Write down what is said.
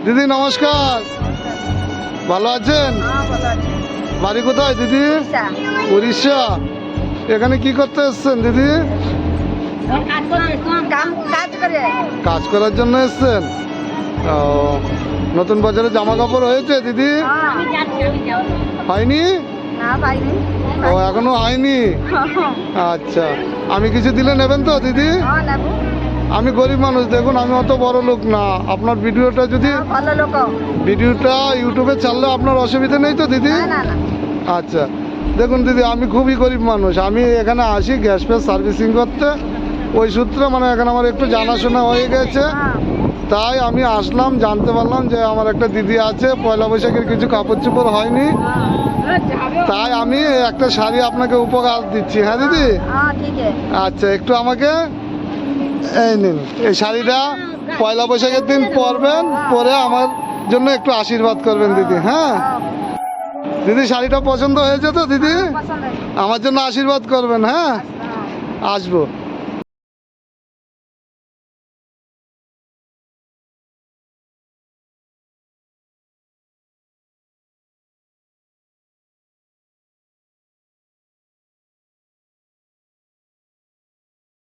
দিদি নমস্কার, ভালো আছেন? বাড়ি কোথায় দিদি? উড়িষ্যা। এখানে কি করতে এসছেন দিদি? কাজ করার জন্য এসছেন? ও, নতুন বছরের জামা কাপড় হয়েছে দিদি? হয়নি? ও, এখনো হয়নি। আচ্ছা, আমি কিছু দিলে নেবেন তো দিদি? আমি গরিব মানুষ, দেখুন আমি অত বড় লোক না। আপনার ভিডিওটা যদি ভিডিওটা ইউটিউবে ছাড়লে আপনার অসুবিধা নেই তো দিদি? আচ্ছা, দেখুন দিদি আমি খুবই গরিব মানুষ। আমি এখানে আসি গ্যাস ফ্যাস সার্ভিসিং করতে, ওই সূত্রে মানে এখানে আমার একটু জানাশোনা হয়ে গেছে, তাই আমি আসলাম। জানতে পারলাম যে আমার একটা দিদি আছে, পয়লা বৈশাখের কিছু কাপড় চোপড় হয়নি, তাই আমি একটা শাড়ি আপনাকে উপহার দিচ্ছি। হ্যাঁ দিদি? আচ্ছা, একটু আমাকে এই নিন, এই শাড়িটা পয়লা বৈশাখের দিন পরবেন, পরে আমার জন্য একটু আশীর্বাদ করবেন দিদি। হ্যাঁ দিদি, শাড়িটা পছন্দ হয়েছে তো দিদি? আমার জন্য আশীর্বাদ করবেন। হ্যাঁ, আসবো।